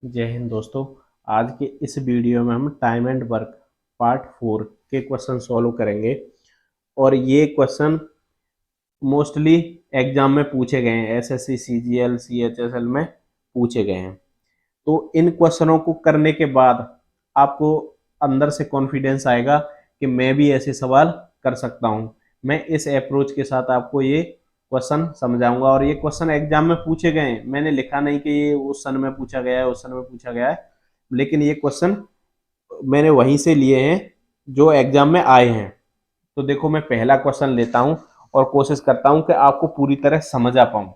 जय हिंद दोस्तों। आज के इस वीडियो में हम टाइम एंड वर्क पार्ट 4 के क्वेश्चन सॉल्व करेंगे और ये क्वेश्चन मोस्टली एग्जाम में पूछे गए हैं। एसएससी, सीजीएल, सीएचएसएल में पूछे गए हैं। तो इन क्वेश्चनों को करने के बाद आपको अंदर से कॉन्फिडेंस आएगा कि मैं भी ऐसे सवाल कर सकता हूँ। मैं इस अप्रोच के साथ आपको ये क्वेश्चन समझाऊंगा और ये क्वेश्चन एग्जाम में पूछे गए हैं। मैंने लिखा नहीं कि ये उस सन में पूछा गया है, उस सन में पूछा गया है, लेकिन ये क्वेश्चन मैंने वहीं से लिए हैं जो एग्जाम में आए हैं। तो देखो, मैं पहला क्वेश्चन लेता हूं और कोशिश करता हूं कि आपको पूरी तरह समझ आ पाऊं।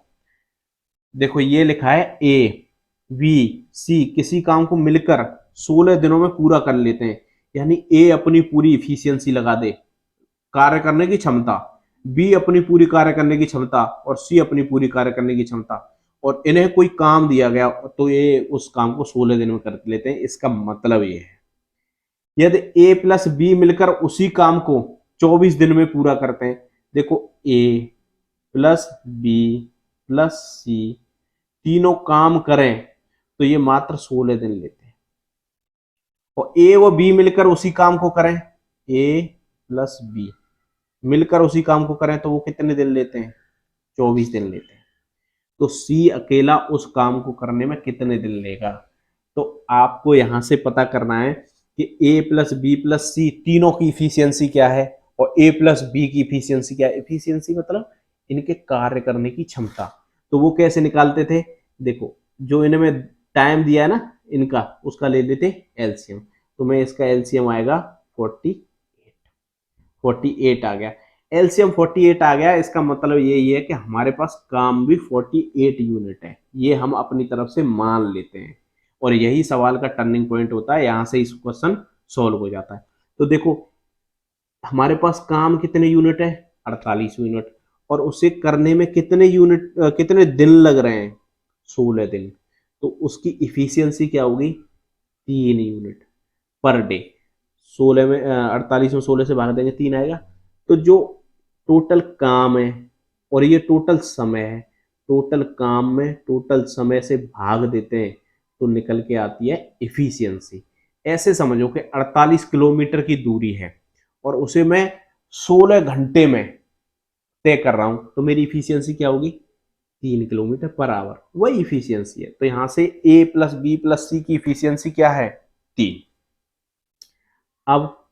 देखो, ये लिखा है ए, बी, सी किसी काम को मिलकर 16 दिनों में पूरा कर लेते हैं। यानी ए अपनी पूरी इफिशियंसी लगा दे, कार्य करने की क्षमता, बी अपनी पूरी कार्य करने की क्षमता और सी अपनी पूरी कार्य करने की क्षमता, और इन्हें कोई काम दिया गया तो ये उस काम को 16 दिन में कर लेते हैं। इसका मतलब ये है, यदि ए प्लस बी मिलकर उसी काम को 24 दिन में पूरा करते हैं। देखो, ए प्लस बी प्लस सी तीनों काम करें तो ये मात्र 16 दिन लेते हैं। और ए व बी मिलकर उसी काम को करें, ए प्लस बी मिलकर उसी काम को करें तो वो कितने दिन लेते हैं? 24 दिन लेते हैं। तो सी अकेला उस काम को करने में कितने दिन लेगा? तो आपको यहां से पता करना है कि ए प्लस बी प्लस सी तीनों की इफिशियंसी क्या है और ए प्लस बी की इफिशियंसी क्या है। इफिशियंसी मतलब इनके कार्य करने की क्षमता। तो वो कैसे निकालते थे? देखो, जो इनमें टाइम दिया है ना इनका, उसका ले लेते एलसीएम। तो मैं इसका एलसीएम आएगा 48 आ गया। एलसीएम 48 आ गया, इसका मतलब यही है कि हमारे पास काम भी 48 यूनिट है। ये हम अपनी तरफ से मान लेते हैं और यही सवाल का टर्निंग पॉइंट होता है। यहां से इस क्वेश्चन सॉल्व हो जाता है। तो देखो, हमारे पास काम कितने यूनिट है? 48 यूनिट। और उसे करने में कितने दिन लग रहे हैं? 16 दिन। तो उसकी इफिशियंसी क्या होगी? 3 यूनिट पर डे। 16 में 48 में 16 से भाग देंगे, 3 आएगा। तो जो टोटल काम है और ये टोटल समय है, टोटल काम में टोटल समय से भाग देते हैं तो निकल के आती है इफिशियंसी। ऐसे समझो कि 48 किलोमीटर की दूरी है और उसे मैं 16 घंटे में तय कर रहा हूं तो मेरी इफिशियंसी क्या होगी? 3 किलोमीटर पर आवर। वही इफिशियंसी है। तो यहां से ए प्लस बी प्लस सी की इफिशियंसी क्या है? 3। अब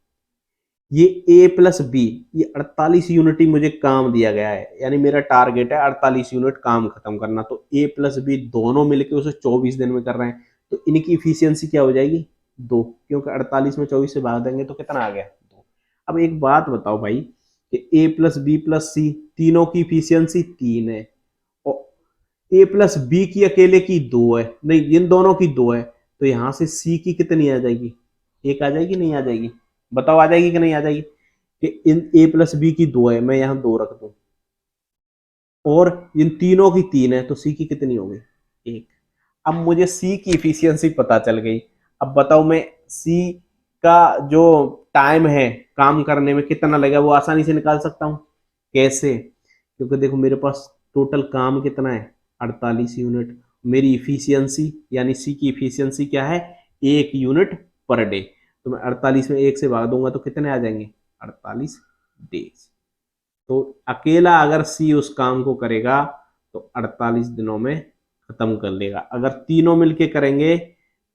ये ए प्लस बी, ये 48 यूनिट ही मुझे काम दिया गया है, यानी मेरा टारगेट है 48 यूनिट काम खत्म करना। तो ए प्लस बी दोनों मिलकर उसे 24 दिन में कर रहे हैं तो इनकी इफिशियंसी क्या हो जाएगी? 2, क्योंकि 48 में 24 से भाग देंगे तो कितना आ गया? 2। अब एक बात बताओ भाई कि ए प्लस बी प्लस सी तीनों की इफिशियंसी 3 है और ए प्लस बी की अकेले की 2 है, नहीं इन दोनों की 2 है, तो यहां से सी की कितनी आ जाएगी? 1 आ जाएगी, नहीं आ जाएगी? बताओ, आ जाएगी कि नहीं आ जाएगी? कि इन ए प्लस बी की 2 है, मैं यहां 2 रख दूं और इन तीनों की 3 है तो सी की कितनी हो गई? 1। अब मुझे सी की इफिशियंसी पता चल गई। अब बताओ, मैं सी का जो टाइम है काम करने में कितना लगेगा वो आसानी से निकाल सकता हूं। कैसे? क्योंकि देखो, मेरे पास टोटल काम कितना है? 48 यूनिट। मेरी इफिशियंसी यानी सी की इफिशियंसी क्या है? 1 यूनिट पर डे। तो मैं 48 में 1 से भाग दूंगा तो कितने आ जाएंगे? 48 डेज। तो अकेला अगर सी उस काम को करेगा तो 48 दिनों में खत्म कर लेगा। अगर तीनों मिलके करेंगे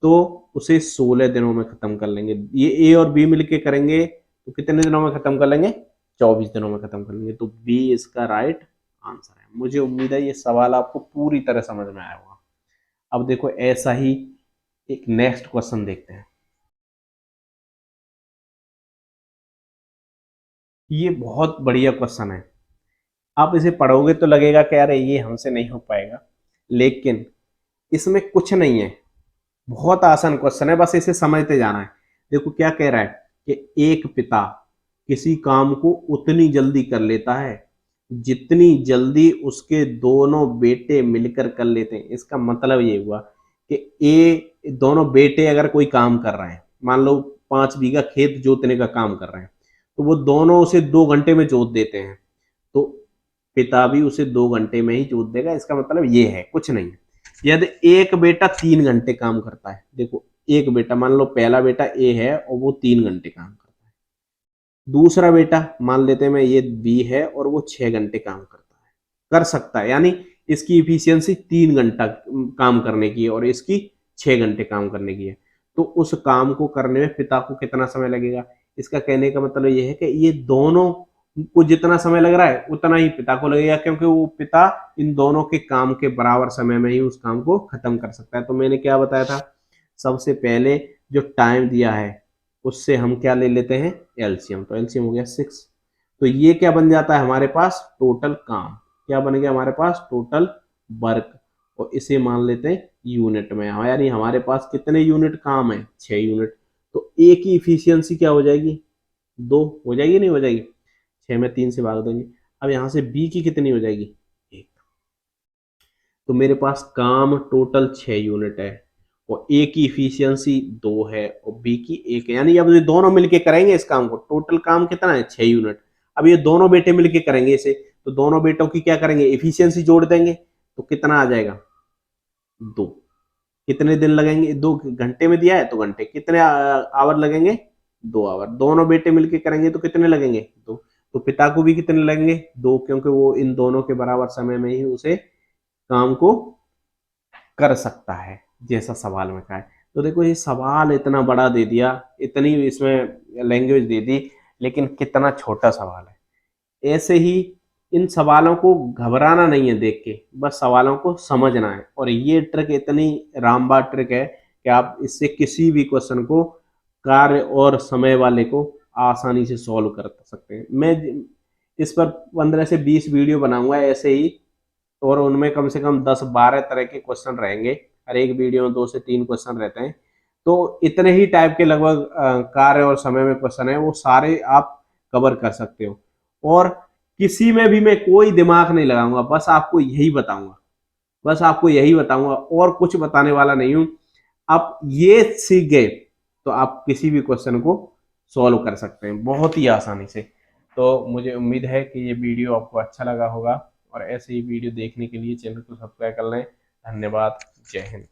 तो उसे 16 दिनों में खत्म कर लेंगे। ये ए और बी मिलके करेंगे तो कितने दिनों में खत्म कर लेंगे? 24 दिनों में खत्म कर लेंगे। तो बी इसका राइट आंसर है। मुझे उम्मीद है ये सवाल आपको पूरी तरह समझ में आया होगा। अब देखो, ऐसा ही एक नेक्स्ट क्वेश्चन देखते हैं। ये बहुत बढ़िया क्वेश्चन है। आप इसे पढ़ोगे तो लगेगा कि अरे ये हमसे नहीं हो पाएगा, लेकिन इसमें कुछ नहीं है। बहुत आसान क्वेश्चन है, बस इसे समझते जाना है। देखो क्या कह रहा है कि एक पिता किसी काम को उतनी जल्दी कर लेता है जितनी जल्दी उसके दोनों बेटे मिलकर कर लेते हैं। इसका मतलब ये हुआ कि ए दोनों बेटे अगर कोई काम कर रहे हैं, मान लो 5 बीघा खेत जोतने का काम कर रहे हैं, तो वो दोनों उसे 2 घंटे में जोत देते हैं। तो पिता भी उसे 2 घंटे में ही जोत देगा। इसका मतलब ये है, कुछ नहीं है। यदि एक बेटा 3 घंटे काम करता है, देखो एक बेटा, मान लो पहला बेटा ए है और वो 3 घंटे काम करता है, दूसरा बेटा मान लेते हैं मैं ये बी है और वो 6 घंटे काम करता है, कर सकता है, यानी इसकी इफिशियंसी 3 घंटा काम करने की है और इसकी 6 घंटे काम करने की है। तो उस काम को करने में पिता को कितना समय लगेगा? इसका कहने का मतलब ये है कि ये दोनों को जितना समय लग रहा है उतना ही पिता को लगेगा, क्योंकि वो पिता इन दोनों के काम के बराबर समय में ही उस काम को खत्म कर सकता है। तो मैंने क्या बताया था, सबसे पहले जो टाइम दिया है उससे हम क्या ले लेते हैं, एलसीएम। तो एलसीएम हो गया 6। तो ये क्या बन जाता है हमारे पास, टोटल काम। क्या बन गया हमारे पास, टोटल वर्क। और इसे मान लेते हैं यूनिट में, यानी हमारे पास कितने यूनिट काम है, 6 यूनिट। तो ए की इफिशियंसी क्या हो जाएगी, 2 हो जाएगी, नहीं हो जाएगी, 6 में 3 से भाग देंगे। अब यहां से बी की कितनी हो जाएगी, 1। तो मेरे पास काम टोटल 6 यूनिट है और ए की इफिशियंसी 2 है और बी की 1 है, यानी अब ये दोनों मिलके करेंगे इस काम को, टोटल काम कितना है, 6 यूनिट। अब ये दोनों बेटे मिलके करेंगे इसे, तो दोनों बेटों की क्या करेंगे, इफिशियंसी जोड़ देंगे, तो कितना आ जाएगा, 2। कितने दिन लगेंगे, 2 घंटे में दिया है तो घंटे, कितने आवर लगेंगे, 2 आवर। दोनों बेटे मिलके करेंगे तो कितने लगेंगे, 2। तो पिता को भी कितने लगेंगे, 2, क्योंकि वो इन दोनों के बराबर समय में ही उसे काम को कर सकता है, जैसा सवाल में कहा है। तो देखो ये सवाल इतना बड़ा दे दिया, इतनी इसमें लैंग्वेज दे दी, लेकिन कितना छोटा सवाल है। ऐसे ही इन सवालों को घबराना नहीं है देख के, बस सवालों को समझना है। और ये ट्रिक इतनी रामबाण ट्रिक है कि आप इससे किसी भी क्वेश्चन को, कार्य और समय वाले को, आसानी से सॉल्व कर सकते हैं। मैं इस पर 15 से 20 वीडियो बनाऊंगा ऐसे ही, और उनमें कम से कम 10-12 तरह के क्वेश्चन रहेंगे। हर एक वीडियो में 2 से 3 क्वेश्चन रहते हैं। तो इतने ही टाइप के लगभग कार्य और समय में क्वेश्चन है, वो सारे आप कवर कर सकते हो। और किसी में भी मैं कोई दिमाग नहीं लगाऊंगा, बस आपको यही बताऊंगा, बस आपको यही बताऊंगा, और कुछ बताने वाला नहीं हूं। आप ये सीख गए तो आप किसी भी क्वेश्चन को सॉल्व कर सकते हैं बहुत ही आसानी से। तो मुझे उम्मीद है कि ये वीडियो आपको अच्छा लगा होगा, और ऐसे ही वीडियो देखने के लिए चैनल को सब्सक्राइब कर लें। धन्यवाद। जय हिंद।